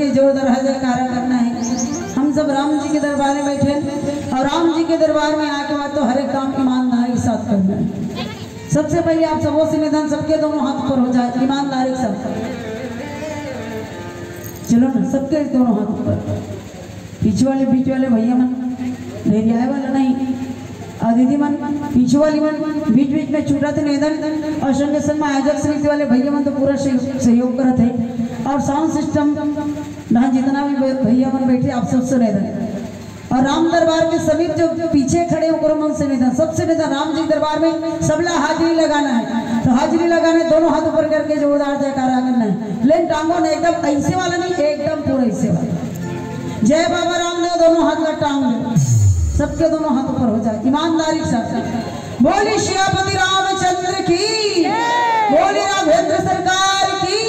करके जोरदार जयकारा करना है। हम सब राम जी के दरबार में बैठे और राम जी के दरबार में आके बाद तो हर एक काम ईमानदारी के साथ करना है। सबसे पहले आप सबों से निधन सबके दोनों हाथ पर हो जाए, ईमानदारी के साथ। चलो ना, सबके दोनों हाथ पर। बीच वाले भैया मन धैर्य वाला नहीं, और दीदी मन पीछे वाली मन बीच बीच में छूटा थे निधन, और संग संग में आयोजक समिति वाले भैया मन तो पूरा सहयोग करते हैं, और साउंड सिस्टम जहाँ जितना भी भैया मन बैठे आप सबसे निधन, और राम दरबार के समीप जो पीछे खड़े होकर मन से निधन, सबसे निधन राम जी दरबार में सबला हाजिरी लगाना है। तो हाजिरी लगाने दोनों हाथ ऊपर करके जोरदार जयकारा करना है, लेकिन टांगों ने एकदम ऐसे वाला नहीं, एकदम पूरा ऐसे वाला। जय बाबा रामदेव, दोनों हाथ का टांग सबके दोनों हाथ ऊपर हो जाए, ईमानदारी के साथ। बोली श्रीपति रामचंद्र की, बोली राघवेंद्र सरकार की,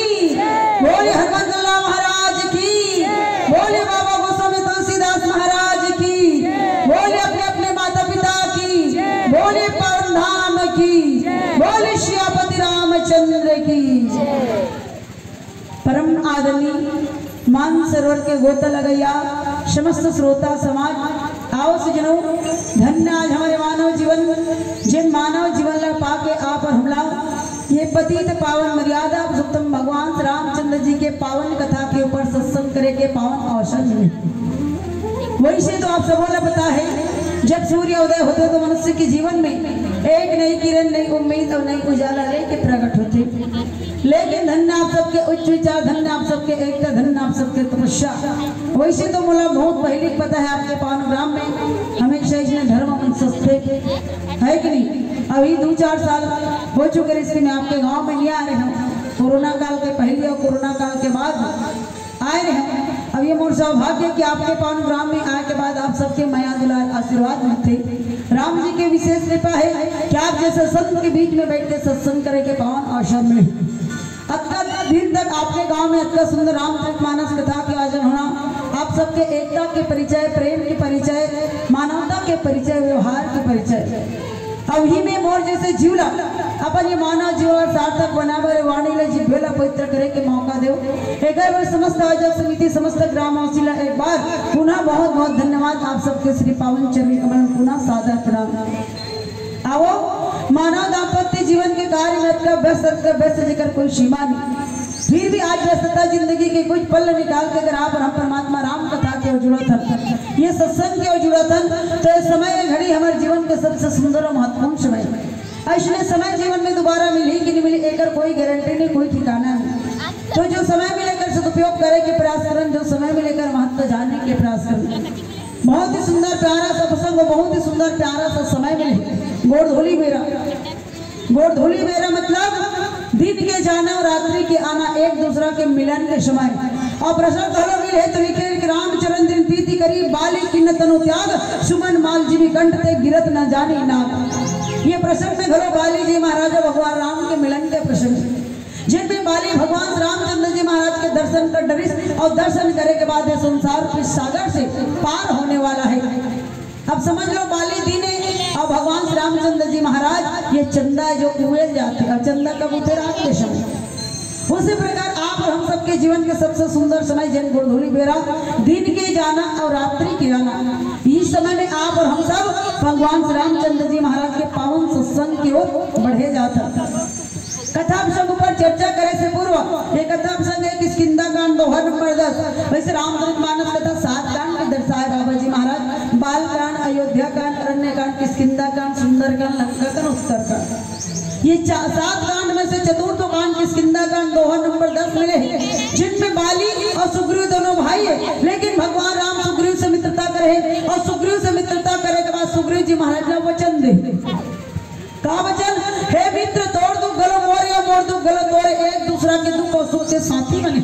बोली हनुमान महाराज की, बोली बाबा गोस्वामी तुलसीदास महाराज की, बोली अपने अपने माता पिता की, बोली पावन धाम की, बोली श्रीपति रामचंद्र की। परम आदरणीय मानसरोवर के गोता लगैया समस्त श्रोता समाज आओ सजनों, धन्य आज हमारे मानव जीवन, जिन मानव जीवन ला पाके आप और हमला ये पतित पावन मर्यादा पुरुषोत्तम भगवान श्री रामचंद्र जी के पावन कथा के ऊपर सत्संग करे के पावन अवसर मिले। वैसे तो आप सबों को पता है, जब सूर्य उदय होते तो मनुष्य के जीवन में एक नई किरण, नई उम्मीद और नई उजाला लेके प्रकट होते। लेकिन धन्य आप सबके उच्च विचार, धन्य आप सबके एकता, धन्य आप सबके तपस्या। वैसे तो मुला बहुत पहले पता है आपके पावन ग्राम में हमेशा इसने धर्म सस्ते है कि नहीं। अभी 2-4 साल हो चुके इसलिए मैं आपके गांव में नहीं आ रहे हूँ, कोरोना काल के पहले और कोरोना काल के बाद आए रहे हैं। अब ये मोर सौभाग्य कि आपके पावन ग्राम में आए के बाद आप सबके माया दुलार आशीर्वाद मिलते, राम जी के विशेष कृपा है कि आप जैसे संत के बीच में बैठ के सत्संग करे के पावन अवसर मिले। अत्यंत दिन तक आपके गांव में अत्यंत सुंदर रामचरितमानस कथा के आयोजन होना, आप सबके एकता के परिचय, प्रेम के परिचय, मानवता के परिचय, व्यवहार के परिचय। अब ही में मोर जैसे जीवला अपन ये मानव जीवन सार्थक बनावे वाणी ले जिभेला पवित्र करे के मौका दो। एक बार समस्त आयोजक समिति, समस्त ग्रामवासी ला एक बार पुनः बहुत बहुत धन्यवाद। आप सबके श्री पावन चरण कमल पुनः सादर प्रणाम। आओ, मानव दाम्पत्य जीवन के कार्य में व्यस्त जिक्र कोई सीमा नहीं, फिर भी आज व्यस्तता जिंदगी के कुछ पल निकाल के अगर आप हम परमात्मा राम कथा के जुड़त हन, ये सत्संग के जुड़त हन, तो इस समय घड़ी हमारे जीवन के सबसे सुंदर और महत्वपूर्ण समय। ऐसे समय जीवन में दोबारा मिली कि नहीं मिली एक कोई गारंटी नहीं, कोई ठिकाना नहीं। तो जो समय मिलेकर सदुपयोग करे के प्रयास करें, जो समय मिलेकर महत्व जानने के प्रयास करें। बहुत ही सुंदर प्यारा सा प्रसंग, बहुत ही सुंदर प्यारा सा समय मिले। गोड़धोली मेरा, गोड़धोली मेरा मतलब दिन के जाना और रात्रि के आना, एक दूसरा के मिलन के समय। और प्रसंग धरो मिले तो लिखे रामचरण दिन प्रीति करी, बाली किन्न तनु त्याग, सुमन माल जीवी कंठ ते गिरत न जानी नाग। ये प्रसंग में घरो बाली जी महाराजा भगवान राम के मिलन के प्रसंग, जिनमें बाली भगवान रामचंद्र जी महाराज के दर्शन कर डरिस, और दर्शन करे के बाद संसार के सागर से पार होने वाला है। अब समझ लो बाली दीने और भगवान श्री रामचंद्र जी महाराज ये चंदा जो उड़ेल जाते हैं, चंदा कब उठे रात के समय। उसी प्रकार आप और हम सबके जीवन के सबसे सुंदर समय जन गोड़धोली बेरा, दिन के जाना और रात्रि के आना, इस समय में आप और हम सब भगवान श्री रामचंद्र जी महाराज के पावन सत्संग की ओर बढ़े जाता। कथा प्रसंग पर चर्चा करे से पूर्व ये कथा प्रसंग है किष्किंधा कांड दोहा नंबर 10। वैसे रामचरितमानस कथा 7 कांड के दर्शाए बाबा जी महाराज, बाल कांड, अयोध्या कांड, अरण्य कांड, किष्किंधा कांड, सुंदर कांड, लंका कांड, उत्तर कांड। ये 7 कांड में से चतुर्थ कांड किष्किंधा कांड दोहा नंबर 10 मिले, जिनमें बाली और सुग्रीव दोनों भाई है। लेकिन भगवान राम सुग्रीव से मित्रता करे, और सुग्रीव से मित्रता करे के बाद सुग्रीव जी महाराज ने वचन दे, कहा वचन, हे मित्र तोड़ दो गलो मोरे और मोड़ दो गलो तोड़े, एक दूसरा के दुख और सुख के साथी बने।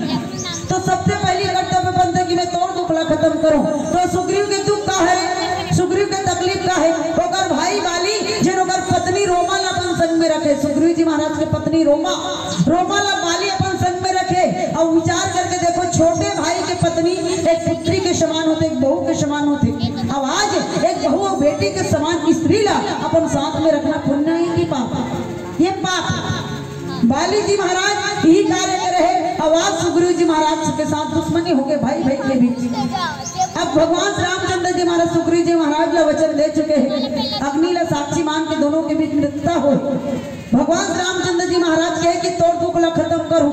तो सबसे पहली कर्तव्य बनता है कि मैं तोड़ दुख ला खत्म करूं। तो सुग्रीव के दुख का है, सुग्रीव के तकलीफ का है, ओकर भाई बाली जिन ओकर पत्नी रोमा ला अपन संग में रखे। सुग्रीव जी महाराज के पत्नी रोमा ला बाली अपन संग में रखे। और विचार करके देखो, छोटे भाई के पत्नी एक पुत्री के समान होते, एक बहू के समान होते। अब आज एक बहू और बेटी के समान स्त्री ला अपन साथ में रखना पुण्य है कि पाप? ये पाप। बाली जी महाराज यही कार्य कर रहे। आवाज सुग्रीव जी महाराज के साथ दुश्मनी हो गए भाई भाई के बीच। अब भगवान रामचंद्र जी महाराज सुग्रीव जी महाराज ला वचन दे चुके हैं, अग्नि ला साक्षी मान के दोनों के बीच मित्रता हो। भगवान रामचंद्र जी महाराज कहे कि तोड़ दुख ला खत्म करूं,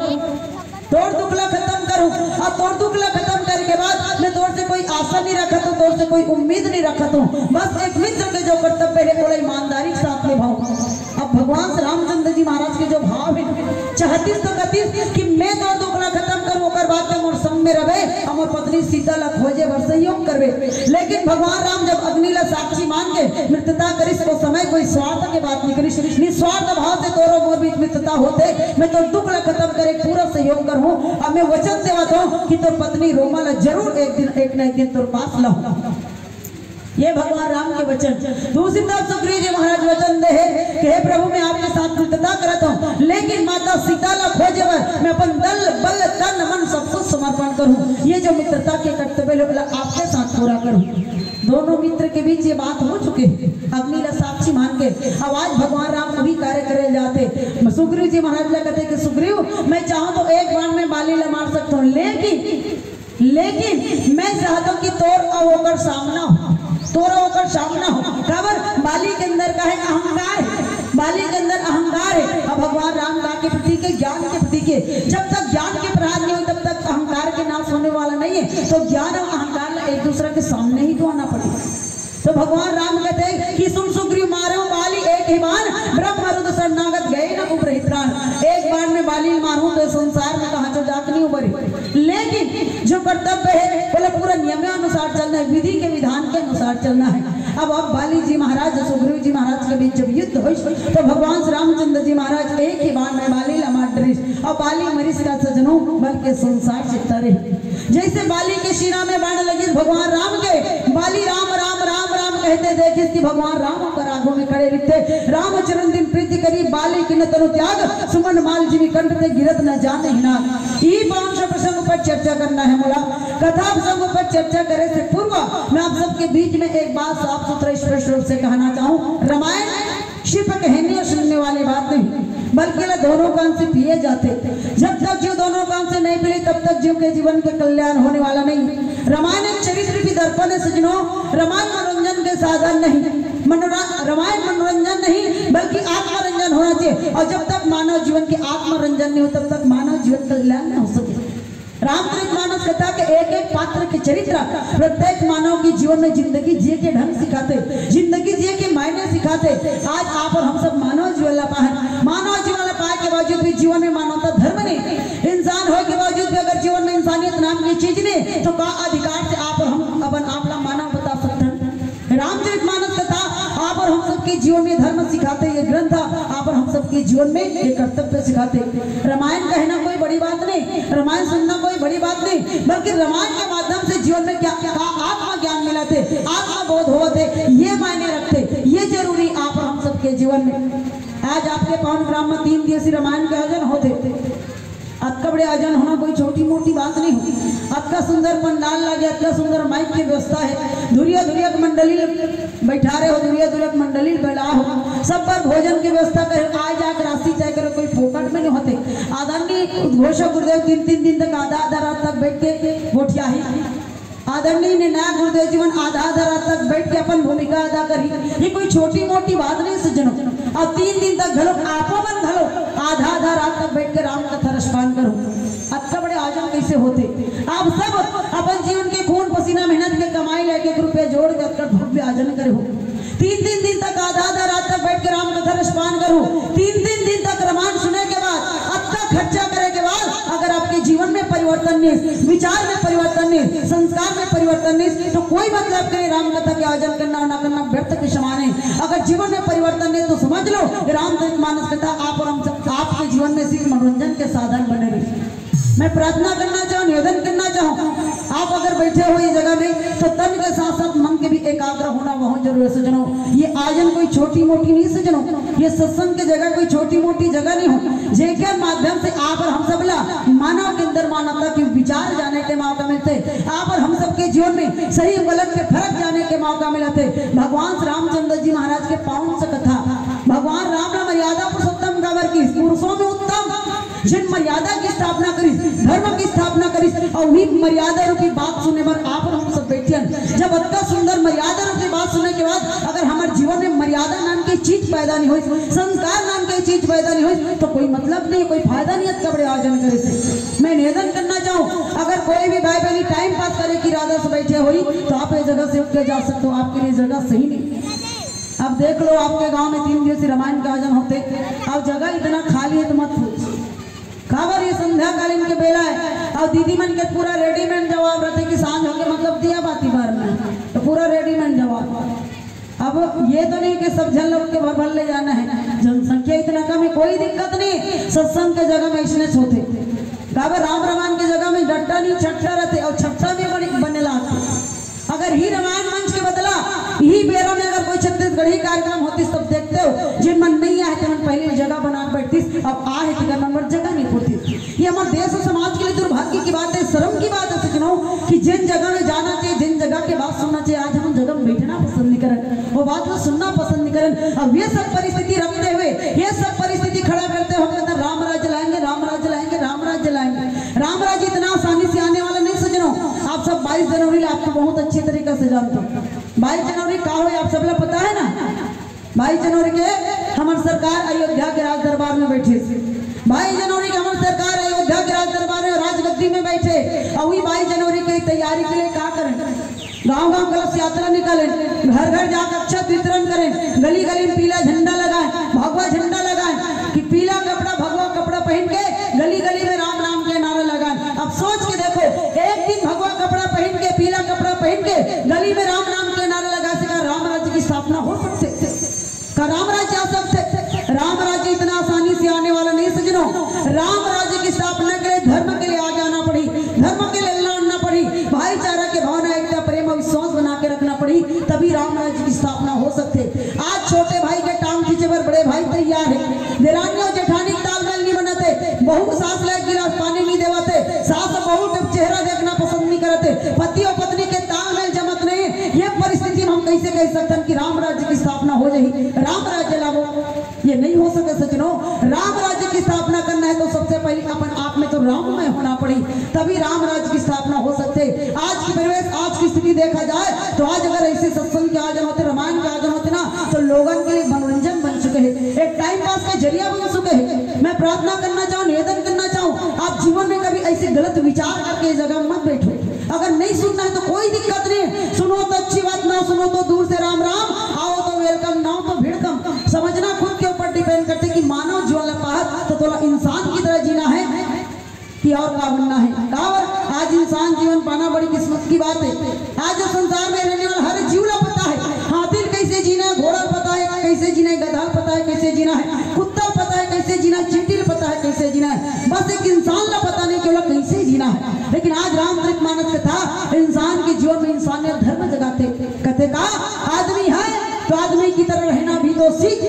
तोड़ दुख ला खत्म करूं। और तोड़ दुख ला खत्म करने के बाद मैं तोड़ से कोई आशा नहीं रखा हूं, तोड़ से कोई उम्मीद नहीं रखा हूं, बस एक मित्र के जो कर्तव्य है वो ईमानदारी के साथ निभाऊं। अब भगवान रामचंद्र जी महाराज के जो भाव है चाहतीस तो कतीस कि मैं तोड़ दुख ला खत्म करूं, ओकर बाद में मोर संग में रहे, हमर पत्नी सीता ला खोजे बर सहयोग करवे। लेकिन भगवान राम जब अग्नि ला साक्षी मान के मित्रता करिस तो समय कोई स्वार्थ के बात नहीं करिस, निस्वार्थ भाव से तोरो मोर बीच मित्रता होते मैं तो दुख ला खत्म करे पूरा सहयोग करूं। अब मैं वचन देवत हूं कि तोर पत्नी रोमा ला जरूर एक न एक दिन तोर पास लाऊं। ये भगवान राम के वचन। दूसरी तरफ सुग्रीव जी महाराज वचन दे कि हे प्रभु मैं आपके साथ मित्रता करता हूँ, लेकिन माता सीता ला खोजे मैं अपन दल बल तन मन सब कुछ समर्पण करूँ, ये जो मित्रता के कर्तव्य आपके साथ पूरा करूँ। दोनों मित्र के बीच ये बात हो चुके, अग्नि ला साक्षी मान के। अब आज भगवान राम कभी कार्य करे जाते, सुग्रीव जी महाराज ला कहते कि सुग्रीव मैं चाहूँ तो एक बार में बाली ला मार सकता हूँ, लेकिन मैं चाहता हूँ कि तोर और ओकर सामना हो, तोरा ओकर सामना हो। खबर बाली के अंदर का है अहंकार, बाली के अंदर अहंकार है। अब भगवान राम का के प्रति के ज्ञान के प्रति के जब तक ज्ञान के प्रहार नहीं हो तब तक अहंकार के नाश होने वाला नहीं है। तो ज्ञान और अहंकार एक दूसरे के सामने ही तो आना पड़ेगा। तो भगवान राम कहते हैं कि सुन सुग्रीव मारो बाली एक ही बाण, ब्रह्म रुद्र शरणागत गए न उपरहित प्राण। एक बार में बाली मारूं तो संसार में कहां जो जात नहीं उबरे, लेकिन जो कर्तव्य है बोले पूरा नियमानुसार चलना है, विधि के विधान के अनुसार चलना है। अब बाली जी महाराज सुग्रीव जी महाराज के बीच जब युद्ध हुई तो भगवान रामचंद्र जी महाराज एक ही बाण में बाली ला मार डरिस और बाली मरीज का सजनों बल्कि संसार से तरे। जैसे बाली के शिरा में बाण लगी भगवान राम के, बाली राम राम राम राम कहते देखे कि भगवान राम पर आगों में खड़े लिखते रामचरण दिन प्रीति करी बाली की न तनु त्याग सुमन माल जीवी कंठ से गिरत न जाने हिना। ई पांच प्रसंग पर चर्चा करना है मोला। कथा प्रसंग पर चर्चा करे से पूर्व मैं आप सबके बीच में एक बात साफ सुथरा स्पष्ट रूप से कहना चाहूँ। रामायण सिर्फ कहने और सुनने वाली बात नहीं, बल्कि दोनों कान से पिए जाते। जब तक जीव दोनों कान से नहीं पिए तब तक जीव के जीवन के कल्याण होने वाला नहीं। रामायण एक चरित्र की दर्पण है सजनों। रामायण मनोरंजन के साधन नहीं, रामायण मनोरंजन नहीं बल्कि आत्मरंजन होना चाहिए। और जब तक मानव जीवन के आत्मरंजन नहीं हो तब तक मानव जीवन कल्याण नहीं हो सके। रामचरितमानस कथा के एक एक पात्र के चरित्र प्रत्येक मानव के जीवन में जिंदगी जिए के ढंग सिखाते, जिंदगी जिए के मायने सिखाते। आज आप और हम सब मानव जीवन ला पाए, मानव जीवन ला पाए के बावजूद भी जीवन में मानवता धर्म नहीं, इंसान हो के बावजूद भी अगर जीवन में इंसानियत नाम की चीज नहीं तो का अधिकार से आप और हम अपन आप ला मानव बता सकते हैं। रामचरितमानस कथा आप और हम सबके जीवन में धर्म सिखाते, ये ग्रंथ आप और हम सबके जीवन में ये कर्तव्य सिखाते। रामायण कहना कोई बड़ी बात नहीं, रामायण सुनना कोई बड़ी बात नहीं, बल्कि रामायण के माध्यम से जीवन में क्या आत्मा ज्ञान मिलाते, आत्मा बोध होते, ये मायने रखते, ये जरूरी आप और हम सबके जीवन में। आज आपके पावन ग्राम में 3 दिवसीय रामायण के आयोजन होते। आपका बड़े आयोजन होना कोई छोटी मोटी बात नहीं होती। आपका सुंदर पंडाल लगे, आपका सुंदर माइक की व्यवस्था है, धुरिया धुरिया मंडली बैठा रहे हो, धुरिया धुरिया मंडली बैठा हो, सब पर भोजन की व्यवस्था करे। आज जाकर राशि तय करो, कोई फोकट में नहीं होते। आदरणीय उद्घोषक गुरुदेव 3 दिन तक आधा रात तक बैठ के गोठिया ही आदरणीय ने नया गुरुदेव जीवन आधा रात तक बैठ के अपन भूमिका अदा करी। ये कोई छोटी मोटी बात नहीं सज्जनों। अब 3 दिन तक घलो आपो मन घलो आधा रात तक बैठ के राम कथा रसपान करो। अच्छा बड़े आयोजन कैसे होते। आप सब अपन जीवन के खून पसीना मेहनत के कमाई लेके रुपये जोड़ कर भव्य आयोजन करे हो। 3 दिन तक आधा रात तक बैठ के राम कथा रसपान करो। 3 दिन तक रामायण सुनने के बाद अच्छा खर्चा करे के बाद अगर आपके जीवन में परिवर्तन नहीं, विचार में परिवर्तन नहीं, संस्कार में परिवर्तन नहीं तो कोई मतलब नहीं। राम कथा के आयोजन करना ना करना व्यर्थ के समान है। अगर जीवन में परिवर्तन नहीं तो समझ लो रामचरितमानस कथा आप और हम सब आपके जीवन में सिर्फ मनोरंजन के साधन बने रहे। मैं प्रार्थना करना चाहूँ, निवेदन करना चाहूँ, आप अगर बैठे हो ये जगह में तो तन के साथ साथ मन के भी एकाग्र होना बहुत जरूरी है सजनों। ये आयोजन कोई छोटी मोटी नहीं सजनों, ये सत्संग की जगह कोई छोटी मोटी जगह नहीं हो। जिनके माध्यम से आप और हम सब ला मानव के अंदर मानवता के विचार जाने के मौका मिलते, आप और हम सबके जीवन में सही गलत के फर्क जाने के मौका मिलते। भगवान रामचंद्र जी महाराज के पावन से कथा भगवान राम ने मर्यादा पुरुषोत्तम गावर की पुरुषों में उत्तम जिन मर्यादा की स्थापना करी, धर्म की मर्यादा रूपी बात सुने पर आप हम सब बैठे हैं। जब इतना सुंदर मर्यादा रूपी बात सुनने के बाद अगर हमारे जीवन में मर्यादा नाम की चीज पैदा नहीं हुई, संस्कार नाम की चीज पैदा नहीं हुई, तो कोई मतलब नहीं, कोई फायदा नहीं है कपड़े आयोजन करे से। मैं निवेदन करना चाहूँ, अगर कोई भी भाई बहनी टाइम पास करे की इरादा से बैठे हुई तो आप ये जगह से उठ के जा सकते हो, आपके लिए जगह सही नहीं। अब देख लो आपके गांव में 3 दिवसीय रामायण के आयोजन होते, अब जगह इतना खाली है तो मत पूछ। खबर ये संध्याकालीन के बेला है और दीदी मन के पूरा रेडीमेड जवाब रहते कि सांझ होके मतलब दिया बाती बार में तो पूरा रेडीमेड जवाब। अब ये तो नहीं कि सब जन लोग के भर भर ले जाना है, जनसंख्या इतना कम है, कोई दिक्कत नहीं। सत्संग के जगह में इसने होते खबर राम रामायण की जगह में डट्टा नहीं छट्टा रहते और छट्टा में बने लाते। अगर ही रामायण मंच के बदला ही बेरा में अगर कोई छत्तीसगढ़ी कार्यक्रम होती सब देखते हो, जिन मन नहीं आए थे मन पहले जगह बना बैठती, अब आए थे नंबर जगह नहीं होती। ये हमारे देश और समाज के लिए दुर्भाग्य की बात है, शर्म की बात है सजनों कि जिन जगह में जाना चाहिए, जिन जगह की बात सुनना चाहिए, आज हम जगह में बैठना पसंद नहीं करें, वो बात को सुनना पसंद नहीं करें। अब ये सब परिस्थिति रखते हुए, ये सब परिस्थिति खड़ा करते हुए हम राम राज्य लाएंगे, राम राज्य लाएंगे, राम राज्य लाएंगे। राम राज्य इतना आसानी से आने वाला नहीं सजनों। आप सब 22 जनवरी आपको बहुत अच्छे तरीके से जानते हो। 22 जनवरी का हो आप सब लोग पता है ना। 22 जनवरी के हमारी सरकार अयोध्या के राज दरबार में बैठे थे। 22 जनवरी के हमारी सरकार अयोध्या के राज दरबार में राजगद्दी में बैठे और वही 22 जनवरी की तैयारी के लिए क्या करें, गांव-गांव कलश यात्रा निकालें, घर घर जाकर अक्षत वितरण करें, गली गली में पीला झंडा लगाएं, भगवा झंडा लगाएं कि पीला कपड़ा भगवा कपड़ा पहन के गली गली में राम नाम के नारा लगाएं। अब सोच के देखो, एक दिन भगवा कपड़ा पहन के पीला कपड़ा पहन के गली में राम नाम के नारे लगा से राम राज्य की स्थापना हो सकते का राम राज्य आ सकते। राम राज्य इतना आसानी से आने वाला नहीं सजनों। राम राज्य की स्थापना के लिए धर्म के लिए आगे आना पड़ी, धर्म के लिए लड़ना पड़ी, भाईचारा के भावना एकता प्रेम और विश्वास बना के रखना पड़ी, तभी राम राज्य की स्थापना हो सकते। आज छोटे भाई के टांग खींचे पर बड़े भाई तैयार है, देरानी और जेठानी तालमेल नहीं बनाते, बहू सास लायक गिलास पानी नहीं देवाते, सास बहू के चेहरा देखना पसंद नहीं करते, पति और पत्नी के तालमेल जमत नहीं। ये परिस्थिति में हम कैसे कह सकते हैं कि राम राज्य की स्थापना हो जाएगी, राम राज्य लागो, ये नहीं हो सके सजनों। राम राज्य की स्थापना करना है तो सबसे पहले अपन आप में तो राममय होना पड़ी, तभी राम राज्य की स्थापना हो सकते। आज की परिवेश, आज की स्थिति देखा जाए तो आज अगर ऐसे सत्संग के आयोजन होते, रामायण के आयोजन होते ना, तो लोगों के लिए मनोरंजन बन चुके हैं, एक टाइम पास का जरिया बन चुके हैं। मैं प्रार्थना करना चाहूँ, निवेदन करना चाहूँ, आप जीवन में कभी ऐसे गलत विचार करके जगह मत बैठो। अगर नहीं सुनना है तो कोई दिक्कत नहीं, सुनो तो अच्छी बात, ना सुनो तो दूर से राम राम, आओ तो वेलकम, ना तो भिड़कम। समझना खुद के ऊपर डिपेंड करते कि मानव जीवन लपाहत तो थोड़ा इंसान की तरह जीना है कि और का बनना है। और आज इंसान जीवन पाना बड़ी किस्मत की बात है। आज जो संसार में रहने वाला हर जीव ला पता है हाथी कैसे जीना है, घोड़ा पता है कैसे जीना है, गधा पता है कैसे जीना है, कुत्ता पता है कैसे जीना है, चींटी पता है कैसे जीना है, बस एक इंसान ला पता नहीं केवल कैसे जीना है। लेकिन आज रामचरितमानस कथा इंसान के जीवन में इंसानियत धर्म जगाते कहते का आदमी है तो आदमी की तरह रहना भी तो सीख,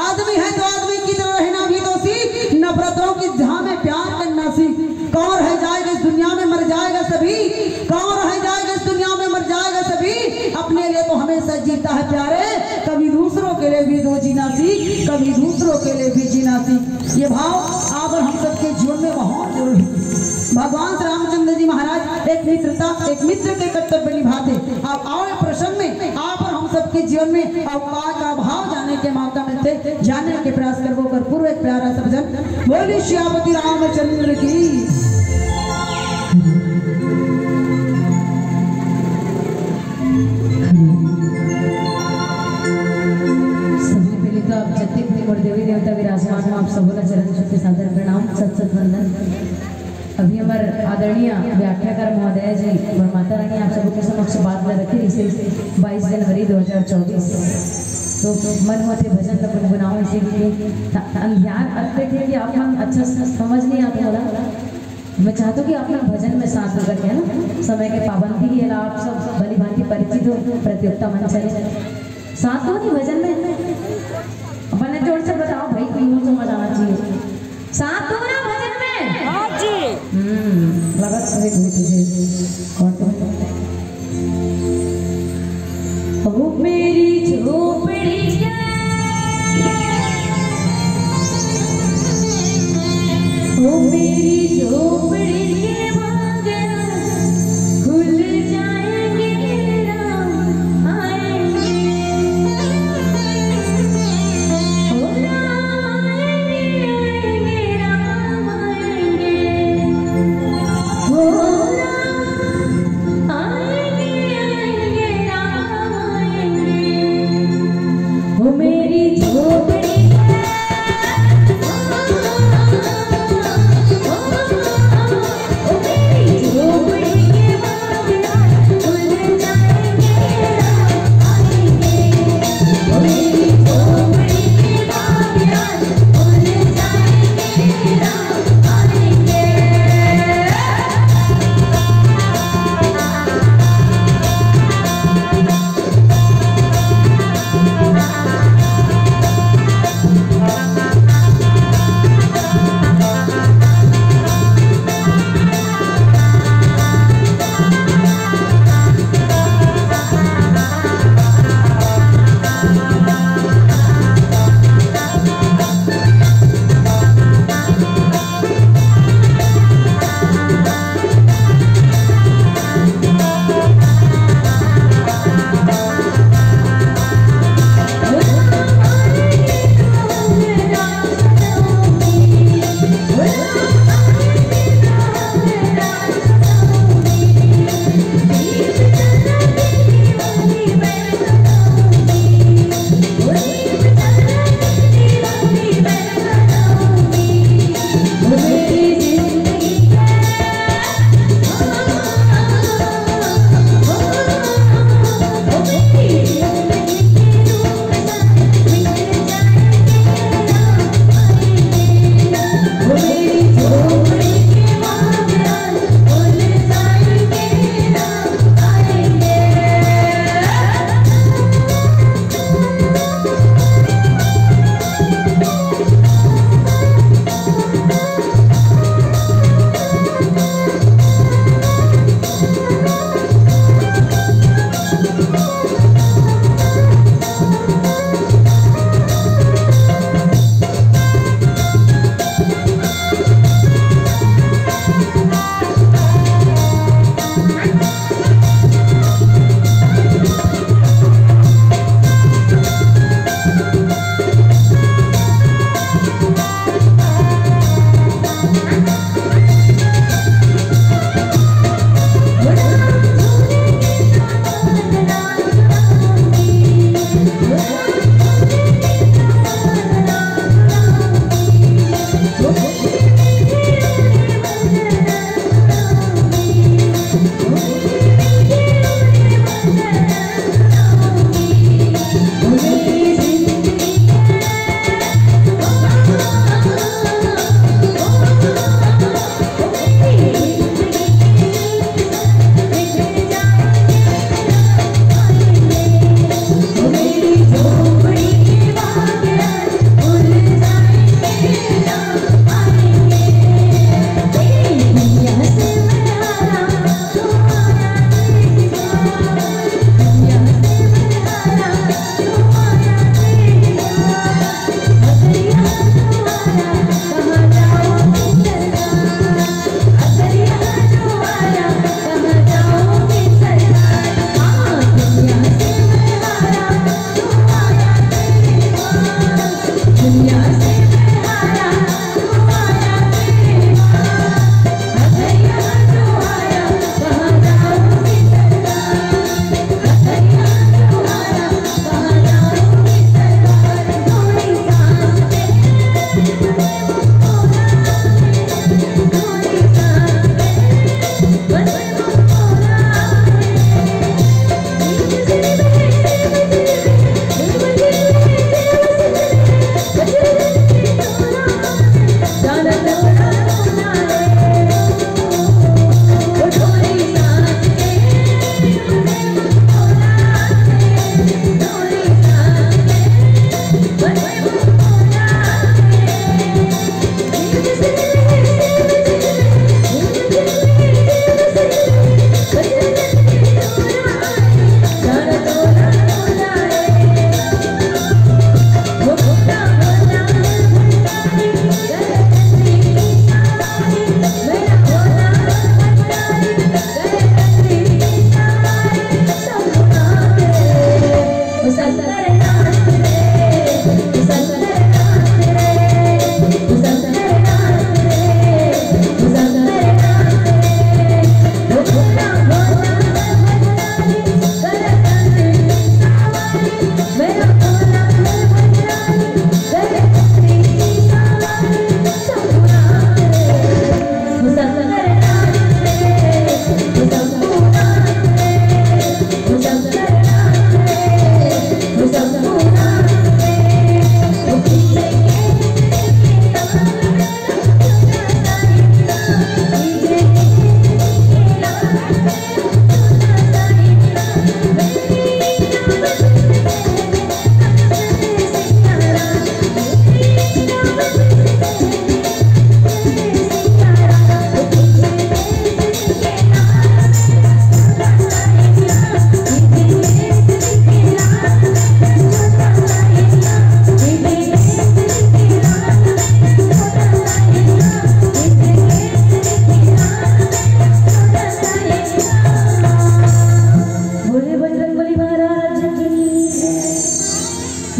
आदमी है तो आदमी की तरह रहना भी तो सीख, नफरतों की जहां में प्यार करना सीख। कौन रह जाएगा इस दुनिया में मर जाएगा सभी, कौन रह जाएगा इस दुनिया में मर जाएगा सभी, अपने लिए तो हमेशा जीता है प्यारे, कभी दूसरों के लिए भी दो जीना सीख, कभी दूसरों के लिए भी जीना सीख। ये भाव आप और हम सबके जीवन में बहुत जरूरी है। भगवान श्री रामचंद्र जी महाराज एक मित्रता, एक मित्र के कर्तव्य निभाते। अब आओ प्रसंग में आप और हम सबके जीवन में अवकाश का भाव जाने के मौका मिलते, जाने के प्रयास करबो कर पूर्व एक प्यारा सा भजन बोली श्यामती रामचंद्र की। सबसे पहले तो आप जतिक और देवी देवता विराजमान हो, आप सबों का चरण छू के सादर प्रणाम, सत सत वंदन। अभी हमारे आदरणीय व्याख्याकार महोदय जी और माता रानी आप सबों के समक्ष बात कर रखी इसे 22 जनवरी 2024 तो मन होते भजन का गुनगुनाओ इसे ध्यान रखते थे कि आप हम अच्छा समझ नहीं आता होला। मैं चाहता हूँ कि अपना भजन में साथ में रखें ना, समय के पाबंदी की आप सब भली भांति परिचित हो, प्रतियोगिता मन चले साथ हो नहीं भजन में अपने जोर से बताओ भाई कोई यूँ समझ आना चाहिए, साथ हो ना भजन में लगा तुझे कौन ओ मेरी झोपड़ी ओ मेरी झोपड़ी के भांगे मेरी झोपड़ी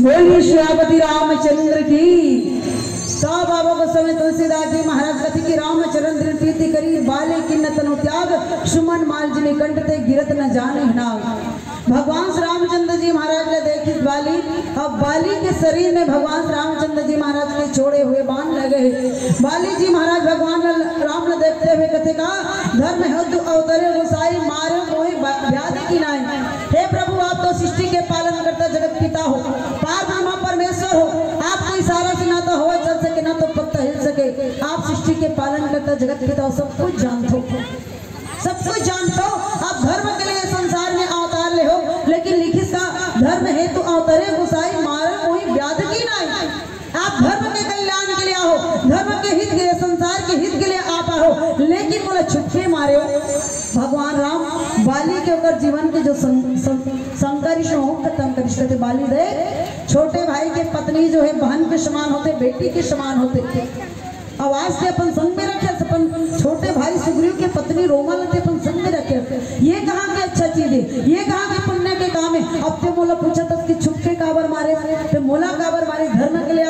बोलिए श्यामती रामचंद्र की। तो बाबा को समय तुलसीदास जी महाराज कथी की रामचंद्र प्रीति करी बाले किन्न तनु त्याग सुमन माल जिने कंठ ते गिरत न जाने नाग। भगवान श्री रामचंद्र जी महाराज ने देखी बाली, अब बाली के शरीर में भगवान श्री रामचंद्र जी महाराज के छोड़े हुए बाण लगे। बाली जी महाराज भगवान राम ने देखते हुए कथे का धर्म हेतु अवतरे गोसाई मारे मोहि व्याधि की नाई। हे प्रभु आप तो सृष्टि के पालन करता जगत पिता हो, पारब्रह्म परमेश्वर हो, आपके इशारा से ना तो हवा चल सके ना तो पत्ता हिल सके। आप सृष्टि के पालन करता जगत पिता हो, सब कुछ जानते हो, सब कुछ जानते हो। आप धर्म के लिए संसार में अवतार ले हो, लेकिन लिखित का धर्म हेतु अवतरे गोसाई मारे मोहि व्याधि की नाई। आप धर्म के कल्याण के लिए आओ, धर्म के हित के लिए, संसार के हित के लिए आप आओ, लेकिन बोला छुपके मारे हो। भगवान राम बाली के ऊपर जीवन के जो संकरिश हो खत्म करिश कहते बाली दे छोटे भाई के पत्नी जो है बहन के समान होते, बेटी के समान होते। आवाज से अपन संग में रखे, अपन छोटे भाई सुग्रीव के पत्नी रोमल थे अपन संग में रखे। ये कहाँ के अच्छा चीज है, ये कहाँ के पुण्य के काम है। अब ते मोला पूछा था कि छुपके काबर मारे, ते मोला काबर मारे, धर्म के लिए।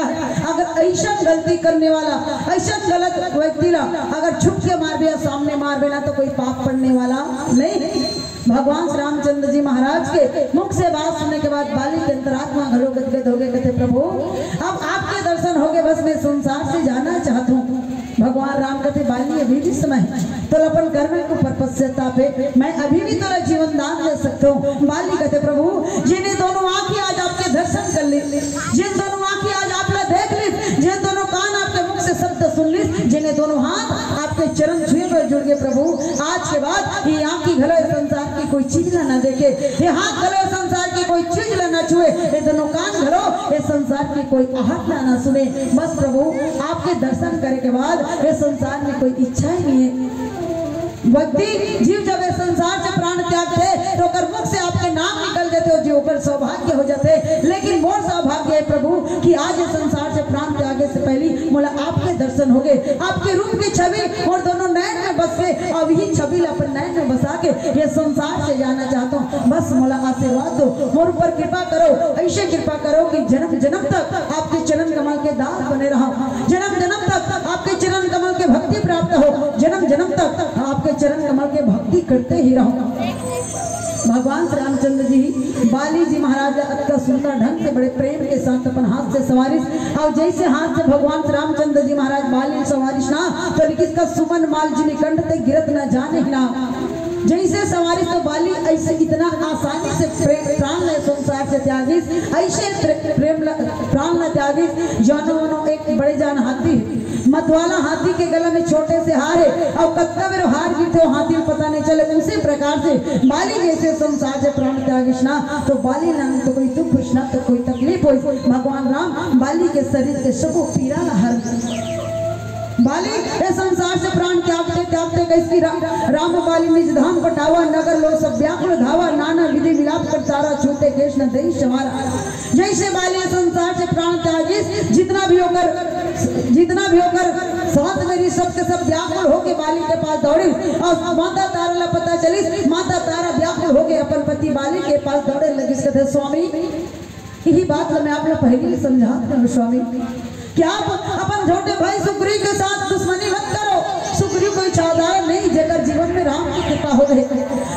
अगर ऐसा गलती करने वाला, ऐसा गलत व्यक्ति ला अगर छुप के मार दिया, सामने मार देना तो कोई पाप पड़ने वाला नहीं। भगवान श्री रामचंद्र जी महाराज के मुख से बात सुनने के बाद बाली के अंतरात्मा घरों गदगद हो गए। कहते प्रभु अब आपके दर्शन हो गए, बस मैं संसार से जाना चाहता हूँ। भगवान राम कहते बाली अभी भी समय तो अपन कर्म को परपस्यता पे मैं अभी भी तेरा जीवन दान दे सकता हूँ। बाली कहते प्रभु जिन्हें दोनों आंखें आज आपके दर्शन कर ली, जिन दोनों आंखें आज आपने देख ली, जिन दोनों कान आपके मुख से शब्द सुन ली, जिन्हें दोनों हाथ आपके चरण छुए पर जुड़ गए। प्रभु आज के बाद ये आंखें घलो संसार की कोई चीज ना देखे, ये हाथ घलो संसार की कोई चीज ना छुए, ये दोनों कान घलो ये संसार की कोई आहट ना सुने। बस प्रभु आपके दर्शन करने के बाद ये संसार में कोई इच्छा ही नहीं है। व्यक्ति जीव जब ये संसार से प्राण त्यागते तो कर मुख से आपके नाम निकल जाते हो, जीव पर सौभाग्य हो जाते। लेकिन मोर सौभाग्य है प्रभु कि आज ये संसार से प्राण त्यागे से पहले मोला आपके दर्शन हो गए, आपके रूप की छवि और दोनों नयन में बस के, अब ही छवि अपन नयन में बसा के ये संसार से जाना चाहता हूँ। बस मोला आशीर्वाद दो, मोर ऊपर कृपा करो, ऐसे कृपा करो कि जन्म जन्म तक आपके चरण कमल के दास बने रहो, जन्म जन्म तक आपके चरण कमल के भक्ति प्राप्त हो, जन्म जन्म तक आपके चरण कमल के भक्ति करते ही रहो। भगवान श्री रामचंद्र जी बाली जी महाराज अत्यंत सुंदर ढंग से बड़े प्रेम के साथ अपन हाथ से सवारिश, और जैसे हाथ से भगवान श्री रामचंद्र जी महाराज बाली सवारिश ना तो किसका सुमन माल जी निकंठ ते गिरत न जाने ना। जैसे सवारी तो बाली ऐसे इतना आसानी से प्राण ले संसार से त्यागी, ऐसे प्रेम प्राण न त्यागी। जानो एक बड़े जान हाथी, मतवाला हाथी के गले में छोटे से हार है और कत्ता में हार गिरते हो हाथी में पता नहीं चले। उसी प्रकार से बाली जैसे संसार से प्राण त्यागिश ना तो बाली ना तो कोई दुख हुई ना तो कोई तकलीफ हुई। भगवान राम बाली के शरीर के सबको पीड़ा न हर बाली ये संसार से प्राण त्यागते त्यागते कैसी राम बाली निज धाम पटावा, नगर लो सब व्याकुल धावा, नाना विधि विलाप कर तारा छूटे कृष्ण देश हमारा। जैसे बाली संसार से प्राण त्यागी, जितना भी होकर साथ मेरी सबके सब व्याकुल होके बाली के पास दौड़ी और माता तारा ला पता चली, माता तारा व्याकुल होके अपन पति बाली के पास दौड़े लगी। कहते स्वामी यही बात मैं आपने पहले समझाते हूँ स्वामी, क्या आप अपन छोटे भाई सुग्रीव के साथ दुश्मनी मत करो। सुग्रीव कोई साधारण नहीं, जेकर जीवन में राम की कृपा हो गए।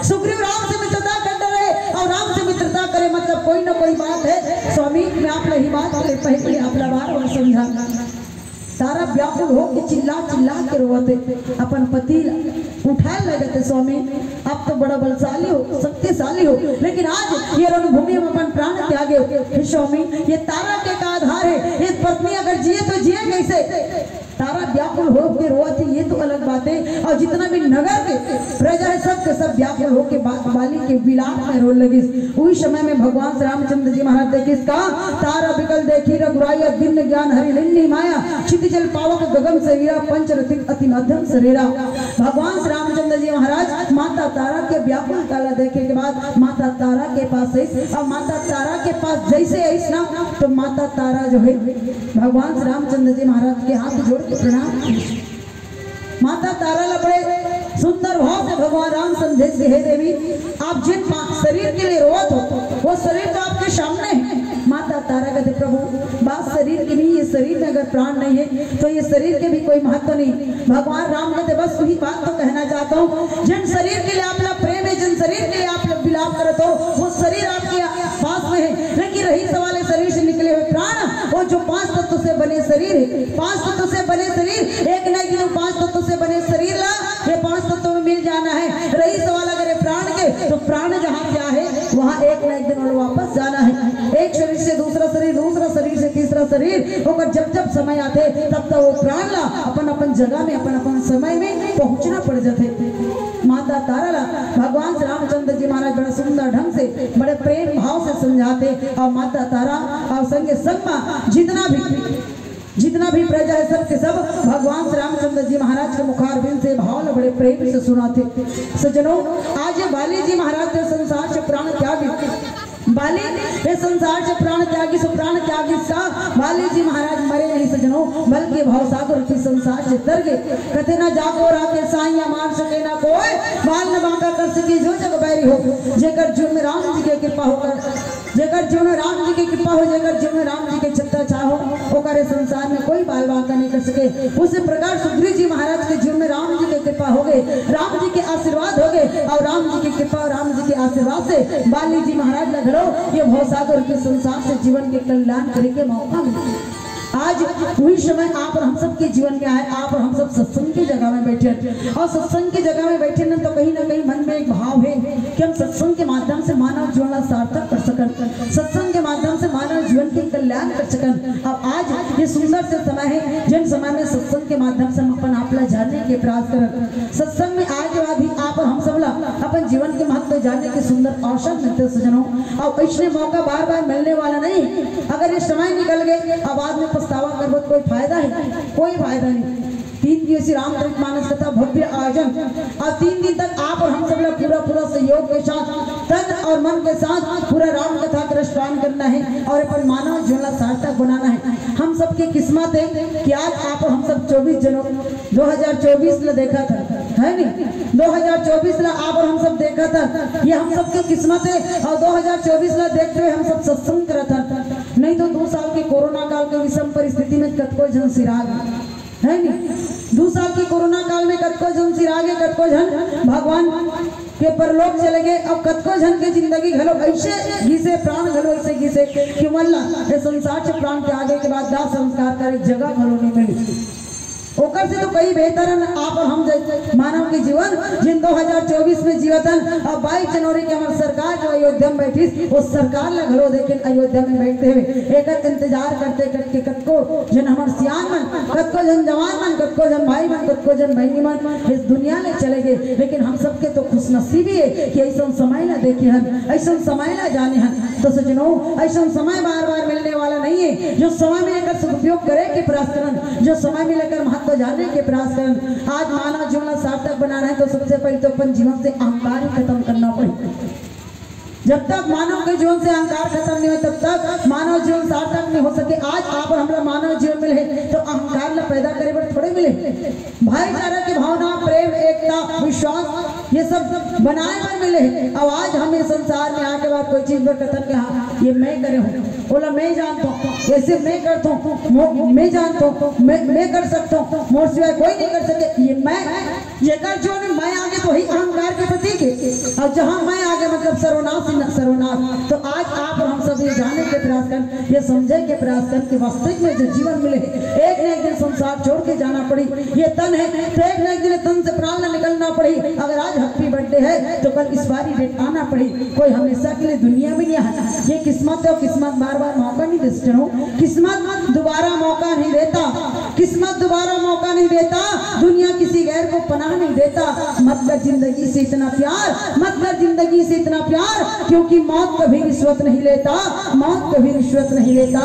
सुग्रीव राम से मित्रता करते रहे और राम से मित्रता करे मतलब कोई ना कोई बात है। स्वामी मैं आप ही बात पहले आपला बार और समझा। तारा व्याकुल हो कि चिल्ला चिल्ला के रोते अपन पति उठाए लगते। स्वामी आप तो बड़ा बलशाली हो, शक्तिशाली हो, लेकिन आज ये रणभूमि में अपन प्राण त्यागे। स्वामी ये तारा के का आधार है, ये पत्नी अगर जिए तो जिए कैसे? तारा व्याकुल हो के रोती ये तो अलग बात है, और जितना भी नगर के प्रजा है सब के सब व्याकुल हो के बाली के विलाप में रो लगी। उस समय में भगवान श्री रामचंद्र जी महाराज देखिए इसका तारा बिकल देखी रघुराया दिन ज्ञान हरि लिन्नी माया क्षितिजल पावक गगन से वीरा पंचरथिक अति मध्यम शरीरा। भगवान श्री रामचंद्र जी महाराज माता तारा के व्याकुल काला देखे के बाद माता तारा के पास आई, और माता तारा के पास जैसे आई ना तो माता तारा जो है भगवान श्री रामचंद्र जी महाराज के हाथ जोड़ के प्रणाम। माता तारा ला बड़े सुंदर भाव से भगवान राम समझे से हे देवी आप जिन शरीर के लिए रोत हो वो शरीर तो आपके सामने है। माता तारा कहते प्रभु बात शरीर की नहीं, ये शरीर में अगर प्राण नहीं है तो ये शरीर के भी कोई महत्व नहीं। भगवान राम कहते बस वही बात तो कहना चाहता हूँ, जिन शरीर के लिए आप लोग प्रेम है, जिन शरीर के लिए आप लोग विलाप करते हो, वो शरीर आपके पास में है, लेकिन रही सवाल है शरीर से निकले हुए प्राण, वो जो 5 तत्व से बने शरीर है, 5 तत्व से बने शरीर, एक न एक दिन 5 तत्व से बने शरीर ला ये 5 तत्वों में मिल जाना है। रही सवाल अगर प्राण के, तो प्राण जहाँ क्या है वहाँ एक न एक दिन और वापस जाना है। एक शरीर से दूसरा शरीर, दूसरा शरीर से तीसरा शरीर होकर जब जब समय आते तब तक वो प्राण ला अपन अपन जगह में, अपन अपन समय में पहुंचना पड़ जाते। माता तारा ला भगवान श्री रामचंद्र जी महाराज बड़ा सुंदर ढंग से बड़े प्रेम भाव से समझाते, और माता तारा और संगे संग जितना भी प्रजा है सब के सब भगवान श्री रामचंद्र जी महाराज के मुखारबिंद से भाव बड़े प्रेम से सुनाते। सज्जनों, आज बाली जी महाराज ने संसार से प्राण त्यागी, बाली ये संसार से प्राण त्यागी, सो प्राण त्यागी सा बाली जी महाराज मरे नहीं सज्जनों, बल्कि भवसागर की संसार से तर गए। कहते ना जागो राते साइया मार सके ना कोई, बाल न बांका कर सके जो जग बैरी हो, जेकर जुर्म राम जी के कृपा होकर, जेकर जुर्म राम जी की कृपा हो, जेकर जुर्म राम जी के छत्ता चाहो ओकर संसार में कोई बाल बांका नहीं कर सके। उसी प्रकार सुग्रीव जी महाराज के जुर्म राम जी की कृपा हो गए, राम जी के आशीर्वाद हो गए, और राम जी की कृपा और राम जी के आशीर्वाद से बाली जी महाराज लग ये भवसागर के संसार से जीवन के कल्याण करने के मौका मिला। आज वही समय आप और हम सब के जीवन में आए, आप और हम सब सत्संग की जगह में बैठे, और सत्संग की जगह में बैठे न तो कहीं ना कहीं मन में एक भाव है कि हम सत्संग के माध्यम से मानव जीवन सार्थक कर सकन, सत्संग के माध्यम से मानव जीवन के कल्याण कर सकन। अब आज ये सुंदर से समय है जिन समय में सत्संग के माध्यम से हम अपन आपला जानने के प्रयास कर, सत्संग में आए के बाद भी आप और हम सब अपन जीवन के महत्व जानने के सुंदर अवसर मिलते सज्जनों, और ऐसे मौका बार बार मिलने वाला नहीं। अगर ये समय निकल गए अब बाद में पछतावा करबो कोई फायदा है, कोई फायदा नहीं। 3 दिवसीय रामचरित मानस कथा भव्य आयोजन, और 3 दिन तक आप और हम सब लोग पूरा सहयोग के साथ, तन और मन के साथ पूरा राम कथा का अनुष्ठान करना है और अपन मानव जीवन सार्थक बनाना है। हम सबकी किस्मत है कि आज आप और हम सब 24 जनवरी 2024 में देखा था, है नहीं, 2024 ला आप और हम सब देखा था, ये हम सबकी किस्मत है। और 2024 ला देखते हुए हम सब सत्संग करा था, नहीं तो 2 साल के कोरोना काल के विषम परिस्थिति में कतको जन सिराग है नहीं, 2 साल की कोरोना काल में कतको जन सिरागे, कतको जन भगवान के परलोक चले गए, अब कतको जन के जिंदगी घलो ऐसे घिसे प्राण घलो ऐसे घिसे कि मल्ला ये संसार से प्राण के आगे के बाद दाह संस्कार कर एक जगह घलो नहीं मिली। ओकर से तो कई बेहतर आप और हम मानव के जीवन जिन 2024 में जीवतन, और 22 जनवरी के हमारे सरकार जो अयोध्या में बैठी, वो सरकार लग लो लेकिन अयोध्या में बैठते हुए एक इंतजार करते करते कतको जन हमारे सियान मन, कतको जन जवान मन, कतको जन भाई मन, कतको जन बहनी मन इस दुनिया में चले गए। लेकिन हम सबके तो खुशनसीबी है कि ऐसा समय ना देखे हन, ऐसा समय ना जाने हन। तो सज्जनों, ऐसा समय बार बार मिलने वाला नहीं है, जो समय में लेकर सदुपयोग करे के प्रयास करन, जो समय में लेकर महत्व जानने के प्रयास करन। आज मानव जीवन सार्थक बनाना है तो सबसे पहले तो अपन जीवन से अहंकार खत्म करना पड़ेगा। जब तक मानव के जीवन से अहंकार खत्म नहीं हो तब तक मानव जीवन सार्थक नहीं हो सके। आज आप और हमरा मानव जीवन मिले तो अहंकार ला पैदा करे बड़े थोड़े मिले, भाईचारा की भावना, प्रेम, एकता, विश्वास ये सब बनाए पर मिले। अब आज हमें संसार में आके बाद कोई चीज पर कथन के हाँ ये मैं करे हूँ, बोला मैं जानता हूँ, ऐसे मैं करता हूँ, मैं जानता हूँ, मैं कर सकता हूँ, मोर सिवाय कोई नहीं कर सके, ये मैं ये कर जो मैं आगे तो वही अहंकार के प्रतीक है। और जहाँ मैं आगे मतलब सर्वनाश सर्वनाश। तो आज आप और हम सब ये जाने के प्रयास कर, ये समझे के प्रयास कर कि वास्तविक में जो जीवन मिले एक न एक दिन संसार छोड़ के जाना पड़ी। ये तन है तो एक न एक दिन तन से प्राण निकलना पड़ी। अगर आज हैप्पी बर्थडे है तो कल इस बारी डेट आना पड़ी। कोई हमेशा के लिए दुनिया में नहीं है, ये किस्मत है। किस्मत बार बार मौका नहीं देते हो, किस्मत दोबारा मौका नहीं देता, किस्मत दोबारा मौका नहीं देता, दुनिया किसी गैर को पनाह नहीं देता। मत कर जिंदगी से इतना प्यार, मत कर जिंदगी से इतना प्यार, क्योंकि मौत कभी रिश्वत नहीं लेता, मौत कभी रिश्वत नहीं लेता।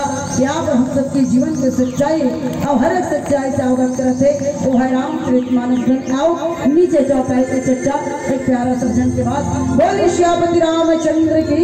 आप हम सबके जीवन के सच्चाई और हर एक सच्चाई से अवगत करते वो है रामचरितमानस ग्रंथ। आओ नीचे जाओ पहले चर्चा एक प्यारा सज्जन के बाद बोले श्यामति रामचंद्र की।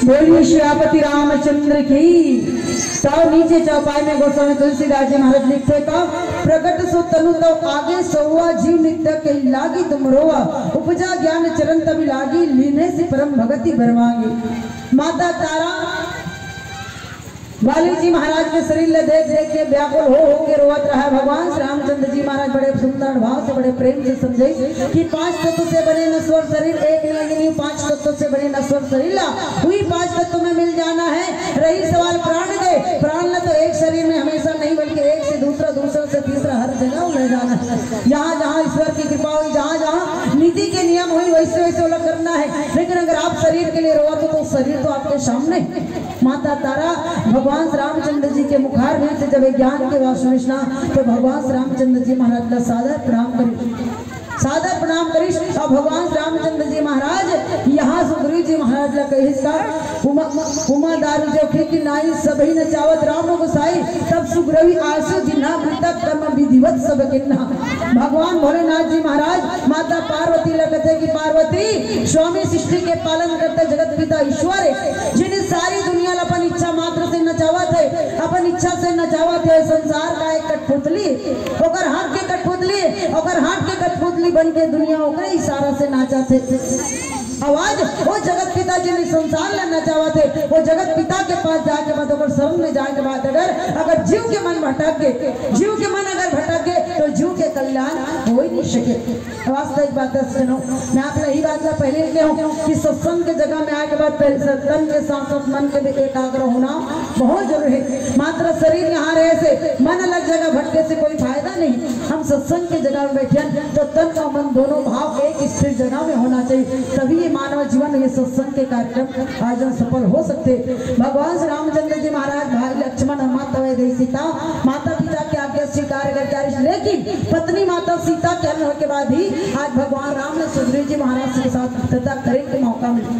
बोलिए श्रीपति रामचंद्र की। तो नीचे चौपाई में गोस्वामी तुलसीदास जी महाराज लिखते का प्रकट सो तनु तो आगे सौवा जीव नित्य के लागी तुम रोवा उपजा ज्ञान चरण तभी लागी लीने से परम भगति बरवागी। माता तारा वाली जी महाराज के शरीर ले देख देख के व्याकुल हो के रोवत रहा। भगवान श्री रामचंद्र जी महाराज बड़े सुंदर भाव से बड़े प्रेम से समझे कि 5 तत्व से बने नश्वर शरीर एक नहीं 5 तत्व से बने नश्वर शरीर हुई 5 तत्व में मिल जाना है। रही सवाल प्राण के, प्राण न तो एक शरीर में हमेशा नहीं बल्कि एक से दूसरा, दूसरा से तीसरा हर जगह ले जाना है। जहाँ जहाँ ईश्वर की कृपा हुई, जहाँ जहाँ नीति के नियम हुई वैसे वैसे अलग करना है। लेकिन अगर आप शरीर के लिए रोवत हो तो शरीर तो आपके सामने। माता तारा भगवान श्री रामचंद्र जी के मुखार में से जब ज्ञान के वास सुनिश्ना तो भगवान श्री रामचंद्र जी महाराज का सादर प्रणाम करी, सादर प्रणाम करिश। और भगवान श्री रामचंद्र जी महाराज यहाँ सुग्रीव जी महाराज ला कहिसका उमा दारू जो की नाई सभी न चावत राम गोसाई तब सुग्रीवी आसु जिन्हा मृतक कर्म विधिवत सब किन्ना। भगवान भोलेनाथ जी महाराज माता पार्वती लगते कि पार्वती स्वामी सृष्टि के पालन करते जगत पिता ईश्वर है जिन्हें सारी दुनिया अपन इच्छा मात्र से नचावत है, अपन इच्छा से नचावत है। संसार का एक कठपुतली ओकर हाथ के कठपुतली ओकर हाथ के कठपुतली बन के दुनिया ओकरे इशारा से नाचा थे। आवाज वो जगत पिता जिन्हें संसार लेना चाहते वो जगत पिता के पास जाके बाद अगर शरण में जाए के बाद अगर जीव के मन भटक गए, जीव के मन अगर भटक गए तो जीव के कल्याण हो ही नहीं सके। वास्तविक बात सुनो, मैं आप यही बात का पहले कहते हूँ कि सत्संग के जगह में आए के बाद तन के साथ साथ मन के भी एकाग्र होना बहुत जरूरी है। मात्र शरीर यहाँ रहे से मन अलग जगह भटके से कोई फायदा नहीं। हम सत्संग की जगह में बैठे तो तन और मन दोनों भाव एक स्थिर जगह में होना चाहिए, तभी मानव जीवन ये सत्संग के कार्यक्रम आज सफल हो सकते। भगवान श्री रामचंद्र जी महाराज भाई लक्ष्मण और माता वैदेही सीता माता पिता के आज्ञा स्वीकार करके, लेकिन पत्नी माता सीता के के बाद ही आज भगवान राम ने सुग्रीव जी महाराज के साथ तथा करने का मौका मिला।